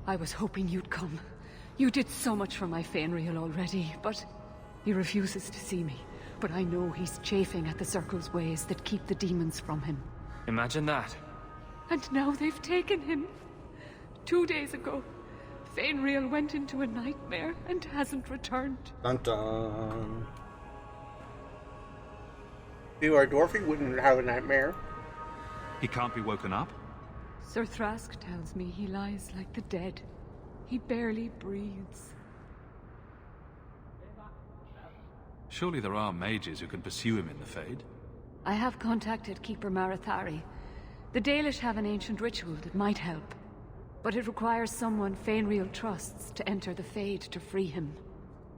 I was hoping you'd come. You did so much for my Fenrir already, but he refuses to see me. But I know he's chafing at the Circle's ways that keep the demons from him. Imagine that. And now they've taken him. 2 days ago, Fenrir went into a nightmare and hasn't returned. Dun dun. If our Dwarfy wouldn't have a nightmare. He can't be woken up? Sir Thrask tells me he lies like the dead. He barely breathes. Surely there are mages who can pursue him in the Fade. I have contacted Keeper Marathari. The Dalish have an ancient ritual that might help. But it requires someone Fenrir trusts to enter the Fade to free him.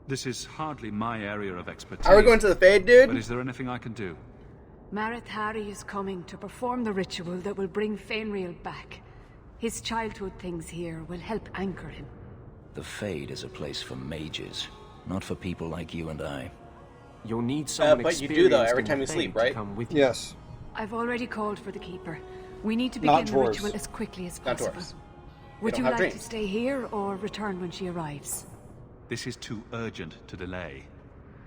This is hardly my area of expertise. Are we going to the Fade, dude? But is there anything I can do? Marathari is coming to perform the ritual that will bring Fenrir back. His childhood things here will help anchor him. The Fade is a place for mages, not for people like you and I. You'll need someone but you do though every experienced time in you the sleep, Fade to right? come with you. Yes. I've already called for the Keeper. We need to Not begin the dwarves. ritual as quickly as Not possible. dwarves. Would don't you have like to dreams. stay here or return when she arrives? This is too urgent to delay.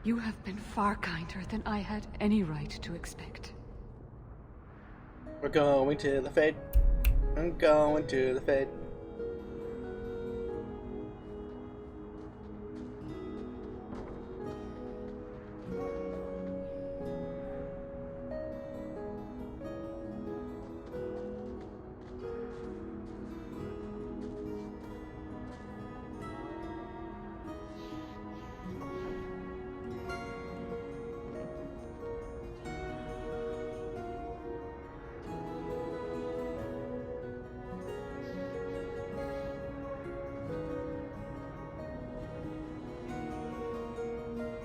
You have been far kinder than I had any right to expect. We're going to the Fade. I'm going to the Fade.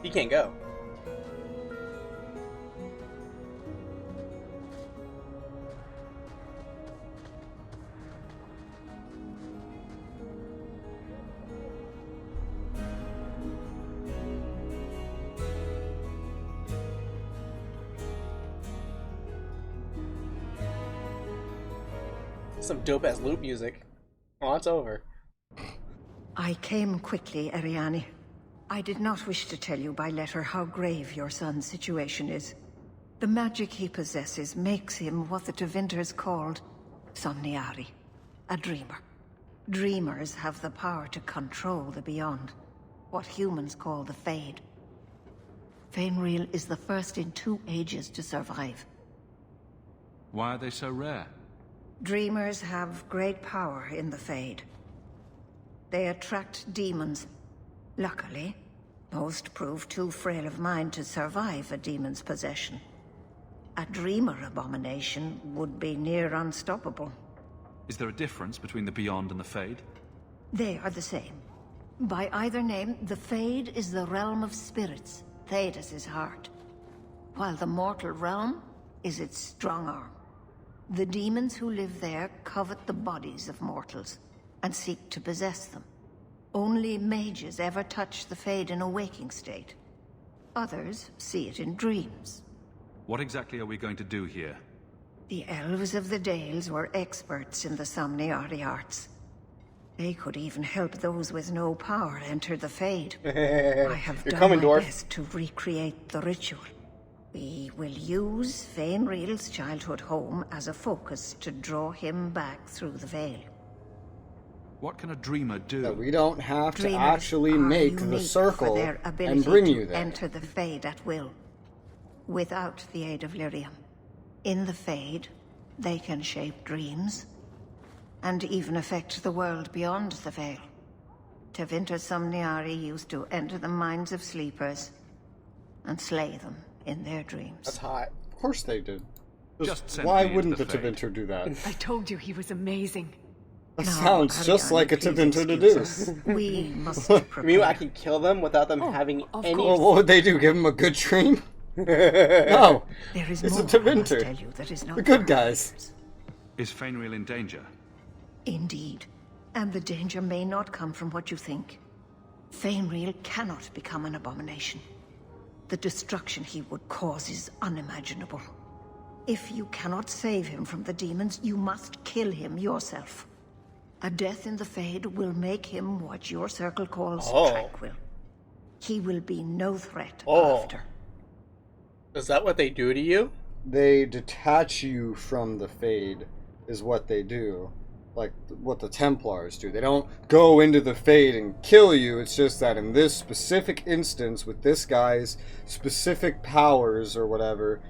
He can't go. Some dope ass loop music. Oh, it's over. I came quickly, Ariane. I did not wish to tell you by letter how grave your son's situation is. The magic he possesses makes him what the Tevinters called Somniari, a dreamer. Dreamers have the power to control the beyond, what humans call the Fade. Fenrir is the first in 2 ages to survive. Why are they so rare? Dreamers have great power in the Fade. They attract demons. Luckily, most prove too frail of mind to survive a demon's possession. A dreamer abomination would be near unstoppable. Is there a difference between the Beyond and the Fade? They are the same. By either name, the Fade is the realm of spirits, Thedas' heart, while the mortal realm is its strong arm. The demons who live there covet the bodies of mortals and seek to possess them. Only mages ever touch the Fade in a waking state. Others see it in dreams. What exactly are we going to do here? The elves of the Dales were experts in the Somniari arts. They could even help those with no power enter the Fade. I have You're done coming, my dwarf. best to recreate the ritual. We will use Fenrir's childhood home as a focus to draw him back through the veil. What can a dreamer do? That we don't have to Dreamers actually are make the unique circle for their ability and bring to you there. enter the Fade at will, without the aid of Lyrium. In the Fade, they can shape dreams, and even affect the world beyond the veil. Tevinter Somniari used to enter the minds of sleepers and slay them in their dreams. That's hot. Of course they did. Just send Why me into wouldn't the the Fade. Tevinter do that? I told you he was amazing. That No, sounds just Ariane, like a please Tevinter to excuse do. us. We must You prepare. mean I can kill them without them Oh, having of any... course. Well, what would they do? Give him a good dream? No. There is It's a more I must Tevinter. tell you that is not The good for guys. others. Is Fenrir in danger? Indeed. And the danger may not come from what you think. Fenrir cannot become an abomination. The destruction he would cause is unimaginable. If you cannot save him from the demons, you must kill him yourself. A death in the Fade will make him what your circle calls tranquil. He will be no threat after. Is that what they do to you? They detach you from the Fade, is what they do. Like what the Templars do. They don't go into the Fade and kill you. It's just that in this specific instance, with this guy's specific powers or whatever,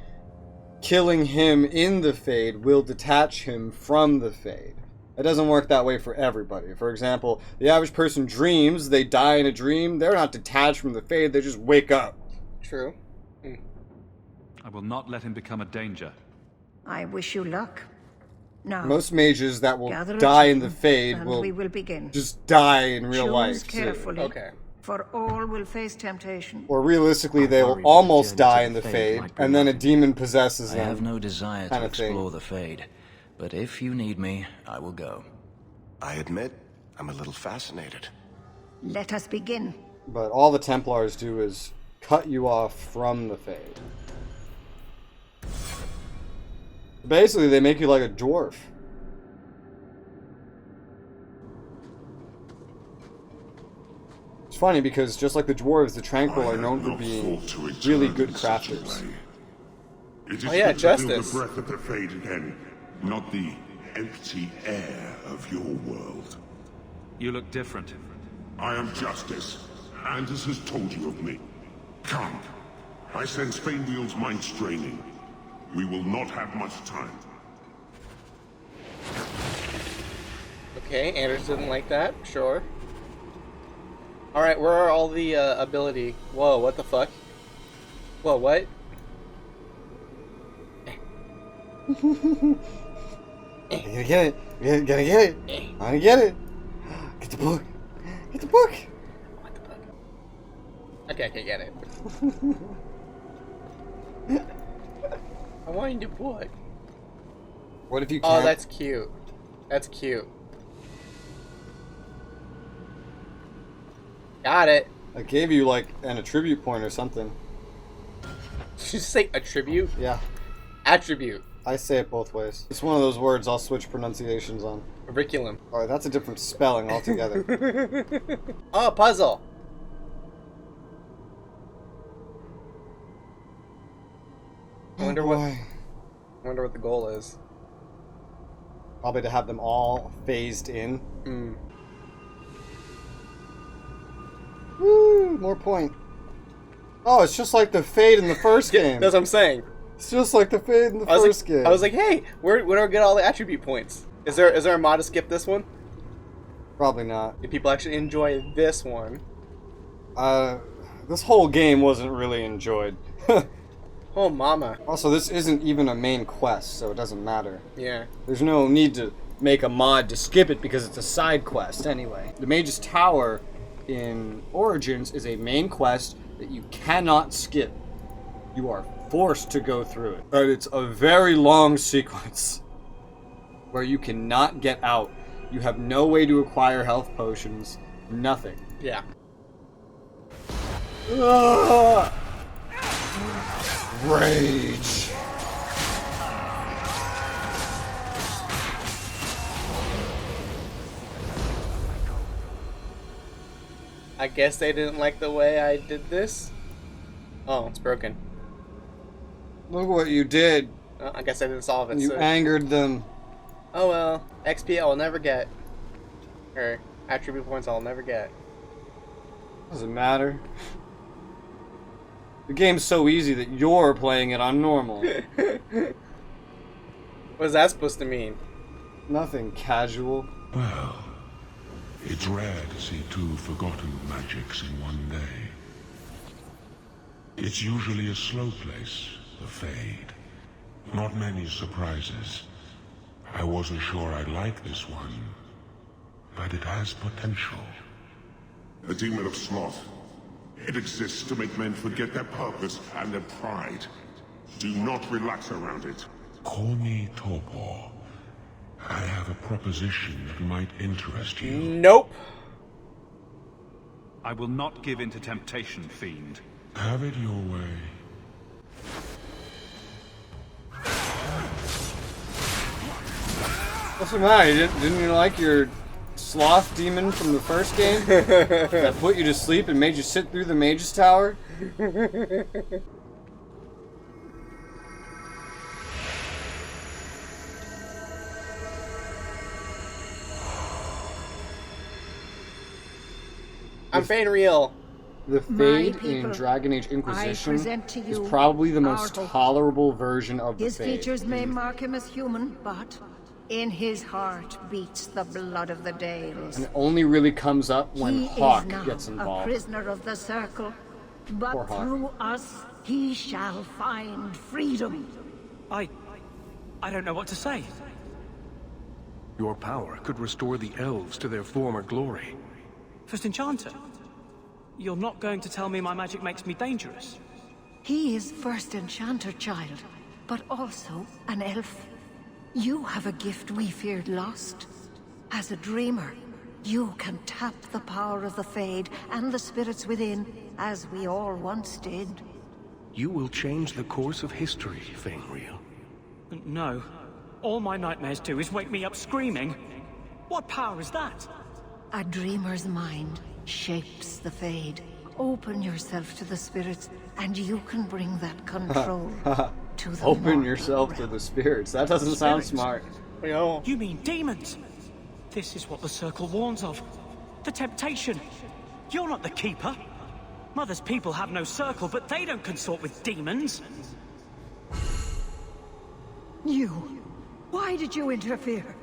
killing him in the Fade will detach him from the Fade. It doesn't work that way for everybody. For example, the average person dreams, they die in a dream, they're not detached from the Fade, they just wake up. True. I will not let him become a danger. I wish you luck. Now, Most mages that will gather a die in the team, Fade and will we will begin. just die in real Choose life, too. carefully, Okay. for all will face temptation. Or realistically, they will worry almost the journey die to in the the Fade, Fade might be and then a nothing. demon possesses I them. have no desire to kind of thing. explore the Fade, but if you need me, I will go. I admit, I'm a little fascinated. Let us begin. But all the Templars do is cut you off from the Fade. Basically, they make you like a dwarf. It's funny because just like the dwarves, the Tranquil are known for being really good crafters. It is Oh, yeah, good to feel justice. the breath of the Fade again, not the empty air of your world. You look different. I am Justice. Anders has told you of me. Come. I sense Fainwheel's mind straining. We will not have much time. Okay, Anders didn't like that. Sure. Alright, where are all the ability? Whoa, what the fuck? Whoa, what? You're gonna get it. You're gonna get it. I'm gonna get it. Get the book. Get the book. What the fuck? Okay, I can get it. I want you to book. What if you can't? Oh, that's cute. That's cute. Got it. I gave you like an attribute point or something. Did you say attribute? Yeah, Attribute. I say it both ways. It's one of those words I'll switch pronunciations on. Curriculum. Alright, that's a different spelling altogether. Oh, puzzle. I wonder what. Boy. I wonder what the goal is. Probably to have them all phased in. Woo! More point. Oh, it's just like the Fade in the first game. That's what I'm saying. It's just like the Fade in the first game. I was like, hey, where do I get all the attribute points? Is there a mod to skip this one? Probably not. Do people actually enjoy this one? This whole game wasn't really enjoyed. Oh, mama. Also, this isn't even a main quest, so it doesn't matter. Yeah. There's no need to make a mod to skip it because it's a side quest anyway. The Mage's Tower in Origins is a main quest that you cannot skip. You are forced to go through it. But it's a very long sequence where you cannot get out. You have no way to acquire health potions. Nothing. Yeah. Ugh. Rage. I guess they didn't like the way I did this. Oh, it's broken. Look what you did. I guess I didn't solve it. You so. angered them. Oh well. XP I will never get. Or attribute points I'll never get. Doesn't matter. The game's so easy that you're playing it on normal. What is that supposed to mean? Nothing casual. Well, it's rare to see two forgotten magics in one day. It's usually a slow place, the Fade. Not many surprises. I wasn't sure I'd like this one, but it has potential. A demon of sloth. It exists to make men forget their purpose and their pride. Do not relax around it. Call me Torpor. I have a proposition that might interest you. Nope. I will not give in to temptation, fiend. Have it your way. What's the matter? Didn't you like your sloth demon from the first game that put you to sleep and made you sit through the mage's tower? I'm Real. The Fade in Dragon Age Inquisition is probably the most tolerable version of the Fade. His features may mark him as human, but in his heart beats the blood of the Dales. And it only really comes up when Hawke gets A involved. prisoner of the Circle, but Poor Hawke. through us he shall find freedom. I don't know what to say. Your power could restore the elves to their former glory. First Enchanter, you're not going to tell me my magic makes me dangerous? He is first Enchanter, child, but also an elf. You have a gift we feared lost. As a dreamer, you can tap the power of the Fade and the spirits within, as we all once did. You will change the course of history, Real. No. All my nightmares do is wake me up screaming. What power is that? A dreamer's mind shapes the Fade. Open yourself to the spirits, and you can bring that control to the Open mortal yourself to realm. the spirits. That doesn't sound smart. You mean demons? This is what the Circle warns of. The temptation. You're not the Keeper. Mother's people have no Circle, but they don't consort with demons. You. Why did you interfere?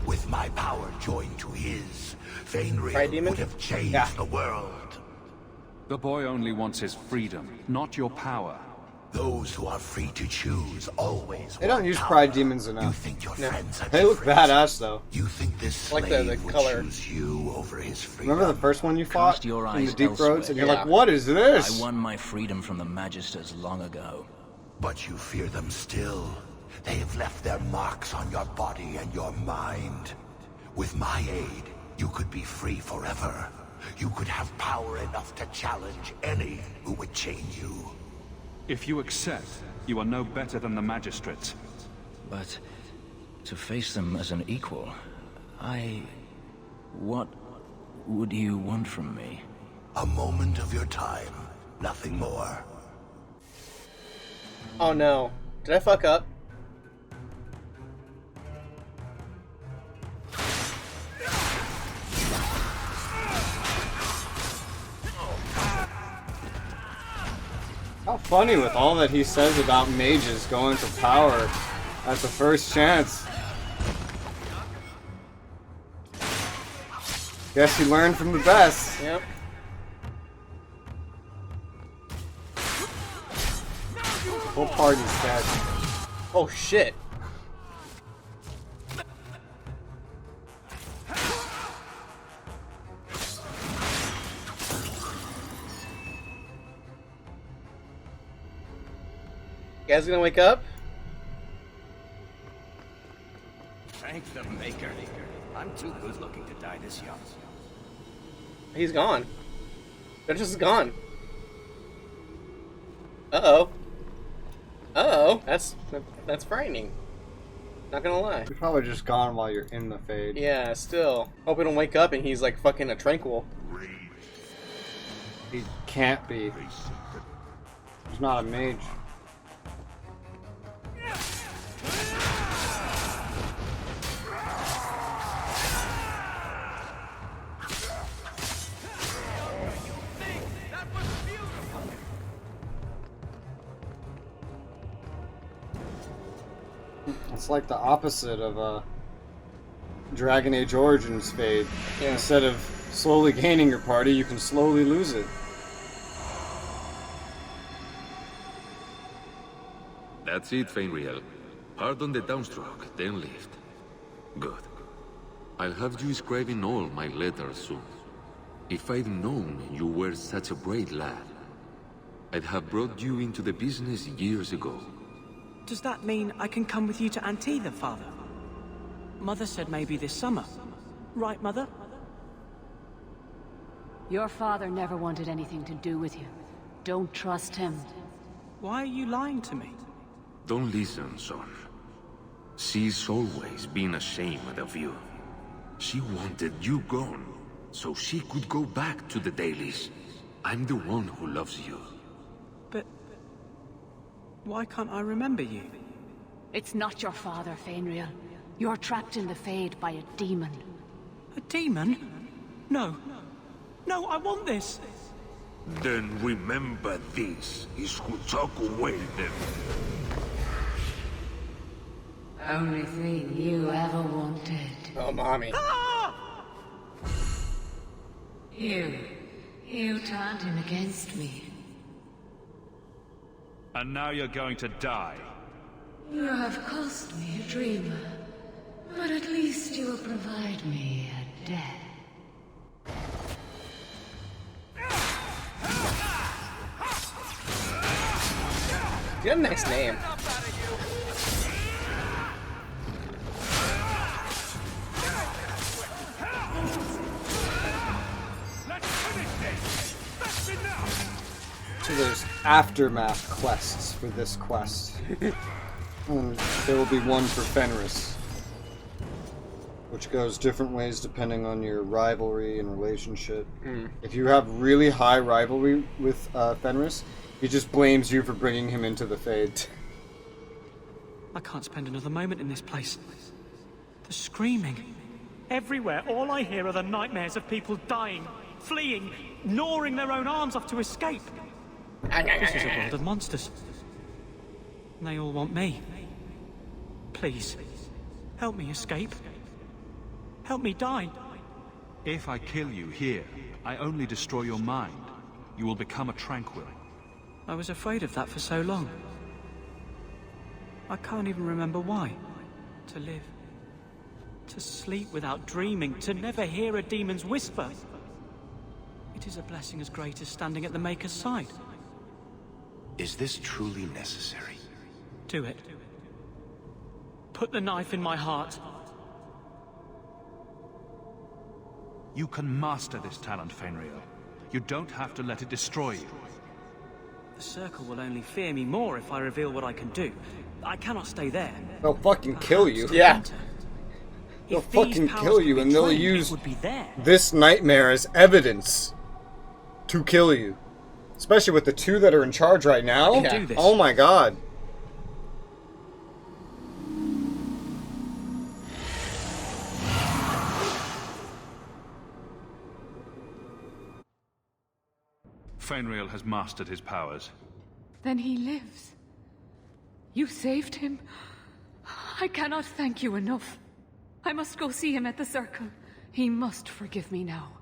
With my power joined to his, Referral would have changed the world. The boy only wants his freedom, not your power. Those who are free to choose always They don't use pride demons enough. You think your friends are They look different. badass though. You think this slave the would color. choose you over his freedom? Remember the first one you fought Cast your in the eyes Deep elsewhere. Roads, and you're like, "What is this?" I won my freedom from the Magisters long ago. But you fear them still. They have left their marks on your body and your mind. With my aid, you could be free forever. You could have power enough to challenge any who would chain you. If you accept, you are no better than the magistrates. But to face them as an equal, what would you want from me? A moment of your time, nothing more. Oh no. Did I fuck up? How funny with all that he says about mages going to power at the first chance. Guess he learned from the best. Yep. Whole party's dead. Oh shit. You guys gonna wake up? Thank the Maker. I'm too good looking to die this young. He's gone. Duchess is gone. Uh-oh. Uh-oh. That's frightening. Not gonna lie. You're probably just gone while you're in the Fade. Yeah, still. Hope we don't wake up and he's like fucking a tranquil. He can't be. He's not a mage. It's like the opposite of Dragon Age Origins Fade. Yeah. Instead of slowly gaining your party, you can slowly lose it. That's it, Referral. Pardon the downstroke, then lift. Good. I'll have you scribing all my letters soon. If I'd known you were such a brave lad, I'd have brought you into the business years ago. Does that mean I can come with you to Antitha, Father? Mother said maybe this summer. Right, Mother? Your father never wanted anything to do with you. Don't trust him. Why are you lying to me? Don't listen, son. She's always been ashamed of you. She wanted you gone, so she could go back to the dailies. I'm the one who loves you. But... why can't I remember you? It's not your father, Fainriel. You're trapped in the Fade by a demon. A demon? No. No, I want this! Then remember this is who took away them. Only thing you ever wanted. Oh, mommy. Ah! You turned him against me. And now you're going to die. You have cost me a dreamer, but at least you will provide me a death. You have a nice name. So there's aftermath quests for this quest. And there will be one for Fenris, which goes different ways depending on your rivalry and relationship. If you have really high rivalry with Fenris, he just blames you for bringing him into the Fade. I can't spend another moment in this place. The screaming. Everywhere, all I hear are the nightmares of people dying, fleeing, gnawing their own arms off to escape. This is a world of monsters. And they all want me. Please, help me escape. Help me die. If I kill you here, I only destroy your mind. You will become a tranquil. I was afraid of that for so long. I can't even remember why. To live. To sleep without dreaming. To never hear a demon's whisper. It is a blessing as great as standing at the Maker's side. Is this truly necessary? Do it. Put the knife in my heart. You can master this talent, Fainriel. You don't have to let it destroy you. The Circle will only fear me more if I reveal what I can do. I cannot stay there. They'll fucking kill you. Yeah. They'll fucking kill you, and they'll use there. this nightmare as evidence to kill you. Especially with the two that are in charge right now. Yeah. Oh my god. Fainriel has mastered his powers. Then he lives. You saved him. I cannot thank you enough. I must go see him at the Circle. He must forgive me now.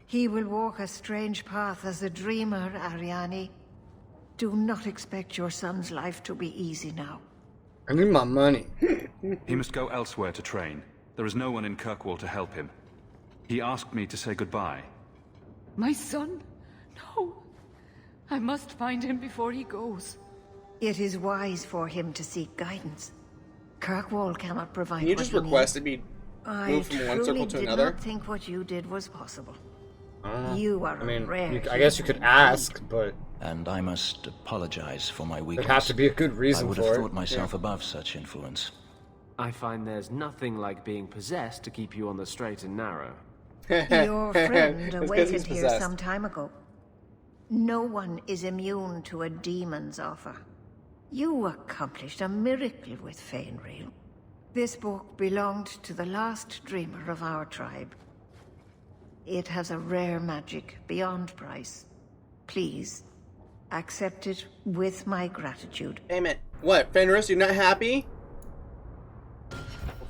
He will walk a strange path as a dreamer, Ariane. Do not expect your son's life to be easy now. I need my money. He must go elsewhere to train. There is no one in Kirkwall to help him. He asked me to say goodbye. My son? No. I must find him before he goes. It is wise for him to seek guidance. Kirkwall cannot provide Can you what just he request needs. to be moved from one circle to I another? did not think what you did was possible. You are a rare I guess you could ask, but... And I must apologize for my weakness. There'd have to be a good reason I would for have it. thought myself above such influence. I find there's nothing like being possessed to keep you on the straight and narrow. Your friend It's 'cause awaited he's here possessed. some time ago. No one is immune to a demon's offer. You accomplished a miracle with Fainriel. This book belonged to the last dreamer of our tribe. It has a rare magic beyond price. Please, accept it with my gratitude. Amen. What, Fenris, you're not happy? Oh,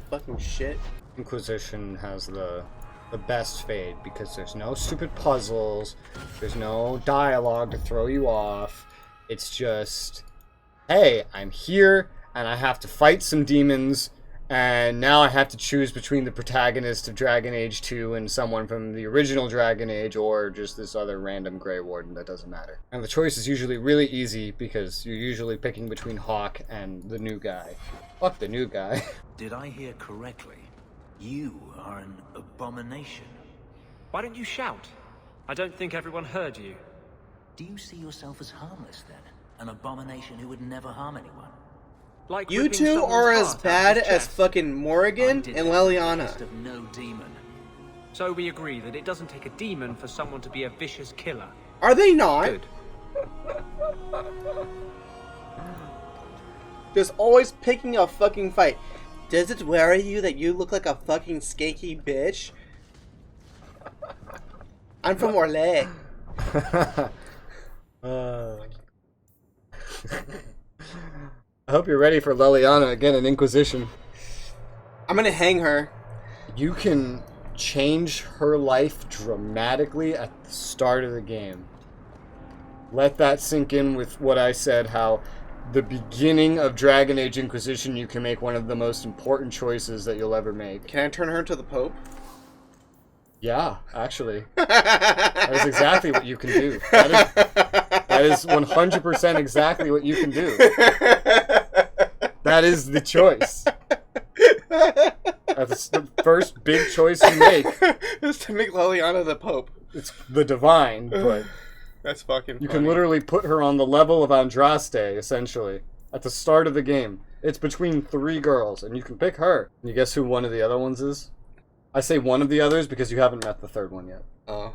fucking shit. Inquisition has the best Fade because there's no stupid puzzles, there's no dialogue to throw you off. It's just, hey, I'm here and I have to fight some demons, and now I have to choose between the protagonist of Dragon Age 2 and someone from the original Dragon Age, or just this other random Grey Warden that doesn't matter. And the choice is usually really easy because you're usually picking between Hawke and the new guy. Fuck the new guy. Did I hear correctly? You are an abomination. Why don't you shout? I don't think everyone heard you. Do you see yourself as harmless then? An abomination who would never harm anyone? Like You ripping two someone's are as heart out bad of his as chest. fucking Morrigan and Leliana. Of no demon. So we agree that it doesn't take a demon for someone to be a vicious killer. Are they not? Good. Just always picking a fucking fight. Does it worry you that you look like a fucking skanky bitch? I'm from Orlais. I hope you're ready for Leliana again in Inquisition. I'm gonna hang her. You can change her life dramatically at the start of the game. Let that sink in with what I said, how the beginning of Dragon Age Inquisition, you can make one of the most important choices that you'll ever make. Can I turn her into the Pope? Yeah, actually. That is exactly what you can do. That is 100% exactly what you can do. That is the choice. That's the first big choice you make. Is to make Leliana the Pope. It's the divine, but that's fucking you funny. can literally put her on the level of Andraste, essentially, at the start of the game. It's between 3 girls, and you can pick her. And you guess who one of the other ones is? I say one of the others because you haven't met the third one yet. Oh.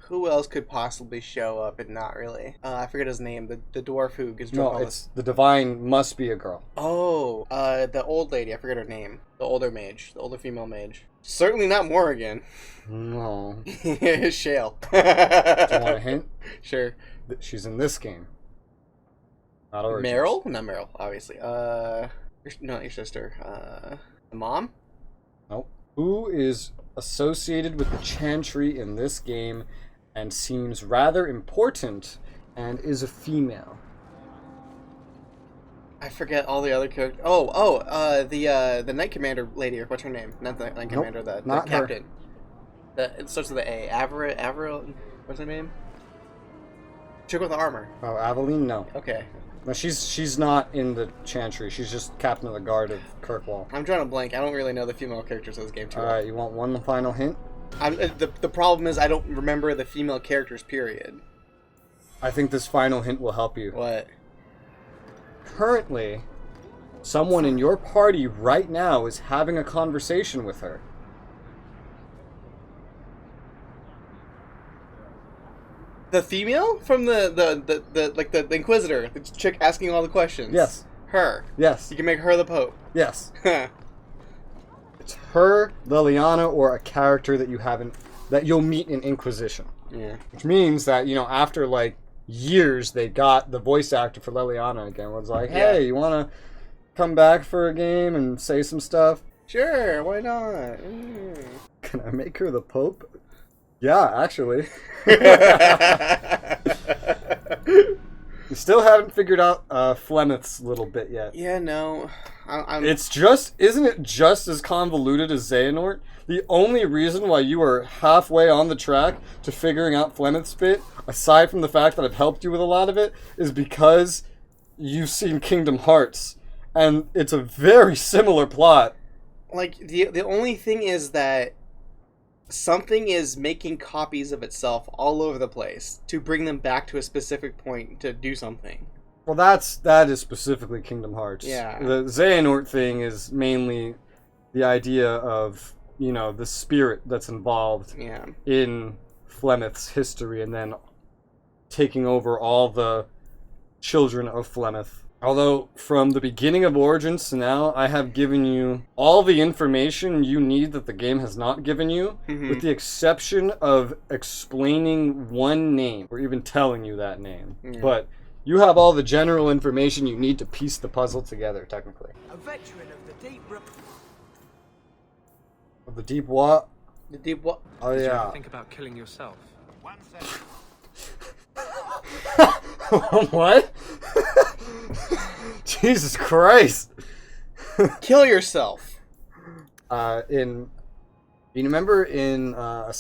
Who else could possibly show up and not really? I forget his name. The dwarf who gets drunk No, all it's the divine must be a girl. Oh, the old lady. I forget her name. The older mage. The older female mage. Certainly not Morrigan. No. Shale. Do you want a hint? Sure. She's in this game. Not Origins. Meryl? Not Meryl, obviously. Not your sister. The mom? Nope. Who is associated with the Chantry in this game and seems rather important and is a female? I forget all the other characters. The Knight Commander lady, or what's her name? Not the Knight Commander, the captain. It starts with the A. Avril, what's her name? Chick with the armor. Oh, Aveline? No. Okay. No, she's not in the Chantry. She's just captain of the guard of Kirkwall. I'm drawing a blank. I don't really know the female characters of this game too well. Alright, you want one final hint? The problem is I don't remember the female characters, period. I think this final hint will help you. What? Currently, someone in your party right now is having a conversation with her. The female from the Inquisitor, the chick asking all the questions. Yes. Her. Yes. You can make her the Pope. Yes. It's her, Leliana, or a character that you'll meet in Inquisition. Yeah. Which means that, after like years, they got the voice actor for Leliana again. Was like, hey, you want to come back for a game and say some stuff? Sure, why not? Can I make her the Pope? Yeah, actually. You still haven't figured out Flemeth's little bit yet. Yeah, no. Isn't it just as convoluted as Xehanort? The only reason why you are halfway on the track to figuring out Flemeth's bit, aside from the fact that I've helped you with a lot of it, is because you've seen Kingdom Hearts. And it's a very similar plot. Like, the only thing is that something is making copies of itself all over the place to bring them back to a specific point to do something. Well, that is specifically Kingdom Hearts. Yeah. The Xehanort thing is mainly the idea of, the spirit that's involved in Flemeth's history and then taking over all the children of Flemeth. Although, from the beginning of Origins to now, I have given you all the information you need that the game has not given you, with the exception of explaining one name, or even telling you that name. Yeah. But you have all the general information you need to piece the puzzle together, technically. A veteran of the deep... The deep what? The deep what? Oh, Did you yeah. ever think about killing yourself? 1 second. What? Jesus Christ. Kill yourself. You remember in have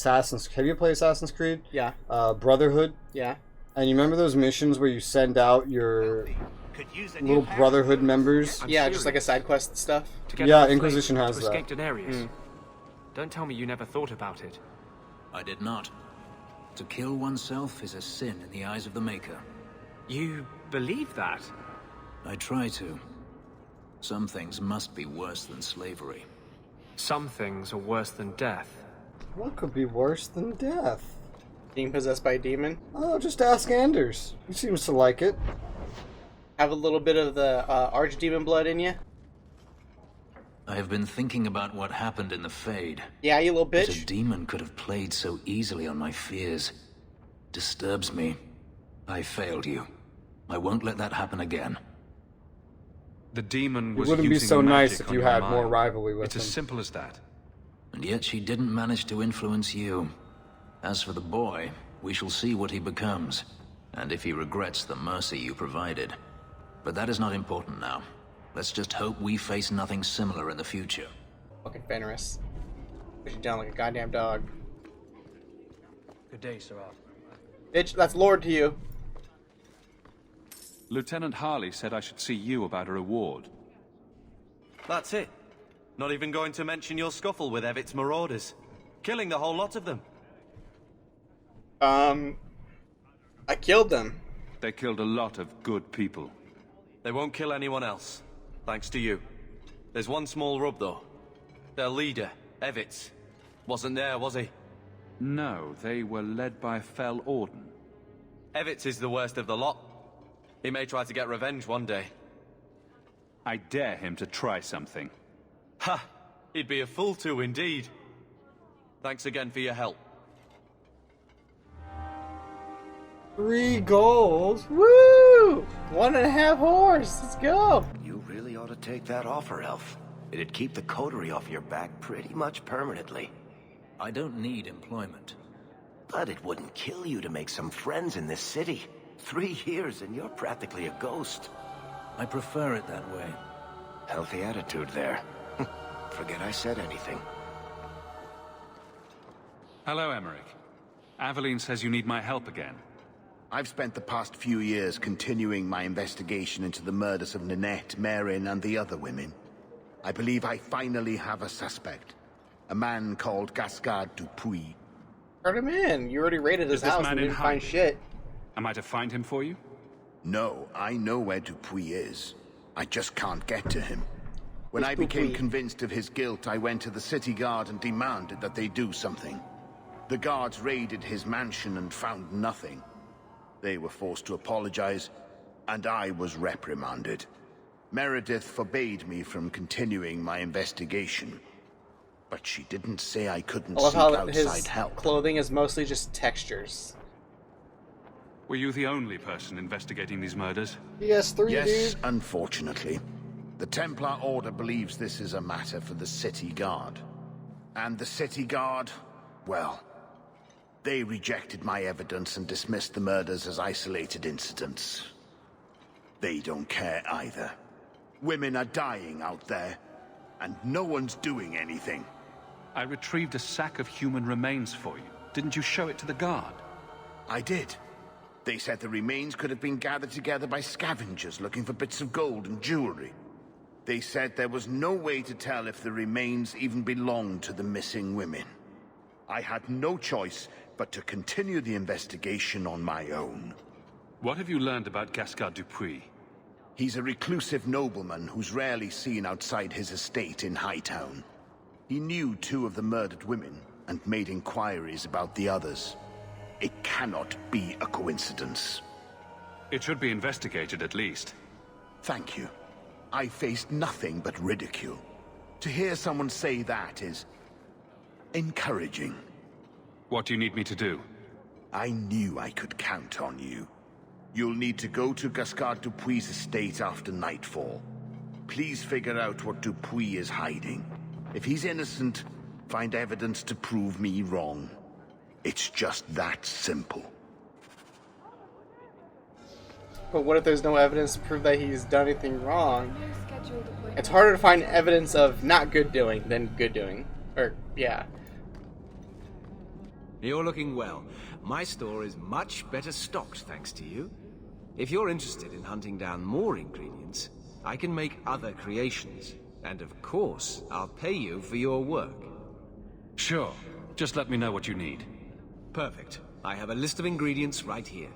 you played Assassin's Creed? Yeah. Brotherhood? Yeah. And you remember those missions where you send out your little Brotherhood members? Yeah, just like a side quest stuff. Yeah, Inquisition has escape that. Denarius. Don't tell me you never thought about it. I did not. To kill oneself is a sin in the eyes of the Maker. You believe that? I try to. Some things must be worse than slavery. Some things are worse than death. What could be worse than death? Being possessed by a demon? Oh, just ask Anders. He seems to like it. Have a little bit of the archdemon blood in you? I have been thinking about what happened in the Fade. Yeah, you little bitch. That a demon could have played so easily on my fears. Disturbs me. I failed you. I won't let that happen again. The demon was It wouldn't be using so nice magic if on you your had mind. more rivalry with It's him. as simple as that. And yet she didn't manage to influence you. As for the boy, we shall see what he becomes, and if he regrets the mercy you provided. But that is not important now. Let's just hope we face nothing similar in the future. Fucking Fenris. Push you down like a goddamn dog. Good day, Sir Arthur. Bitch, that's Lord to you. Lieutenant Harley said I should see you about a reward. That's it. Not even going to mention your scuffle with Evit's marauders. Killing the whole lot of them. I killed them. They killed a lot of good people. They won't kill anyone else. Thanks to you. There's one small rub, though. Their leader, Evitz, wasn't there, was he? No, they were led by Fell Orden. Evitz is the worst of the lot. He may try to get revenge one day. I dare him to try something. Ha! He'd be a fool to, indeed. Thanks again for your help. 3 gold. Woo! 1.5 horse. Let's go. You really ought to take that offer, Elf. It'd keep the coterie off your back pretty much permanently. I don't need employment. But it wouldn't kill you to make some friends in this city. 3 years and you're practically a ghost. I prefer it that way. Healthy attitude there. Forget I said anything. Hello, Emmerich. Aveline says you need my help again. I've spent the past few years continuing my investigation into the murders of Ninette, Marin, and the other women. I believe I finally have a suspect. A man called Gascard Dupuis. Turn him in. You already raided his house and didn't find shit. Am I to find him for you? No, I know where Dupuis is. I just can't get to him. When I became convinced of his guilt, I went to the city guard and demanded that they do something. The guards raided his mansion and found nothing. They were forced to apologize, and I was reprimanded. Meredith forbade me from continuing my investigation. But she didn't say I couldn't seek outside his help. Clothing is mostly just textures. Were you the only person investigating these murders? PS3, yes, dude. Unfortunately. The Templar Order believes this is a matter for the City Guard. And the City Guard, well, they rejected my evidence and dismissed the murders as isolated incidents. They don't care either. Women are dying out there, and no one's doing anything. I retrieved a sack of human remains for you. Didn't you show it to the guard? I did. They said the remains could have been gathered together by scavengers looking for bits of gold and jewelry. They said there was no way to tell if the remains even belonged to the missing women. I had no choice but to continue the investigation on my own. What have you learned about Gascard Dupuis? He's a reclusive nobleman who's rarely seen outside his estate in Hightown. He knew 2 of the murdered women and made inquiries about the others. It cannot be a coincidence. It should be investigated at least. Thank you. I faced nothing but ridicule. To hear someone say that is encouraging. What do you need me to do? I knew I could count on you. You'll need to go to Gascard Dupuis' estate after nightfall. Please figure out what Dupuis is hiding. If he's innocent, find evidence to prove me wrong. It's just that simple. But what if there's no evidence to prove that he's done anything wrong? It's harder to find evidence of not good doing than good doing. Or, yeah. You're looking well. My store is much better stocked thanks to you. If you're interested in hunting down more ingredients, I can make other creations. And of course, I'll pay you for your work. Sure. Just let me know what you need. Perfect. I have a list of ingredients right here.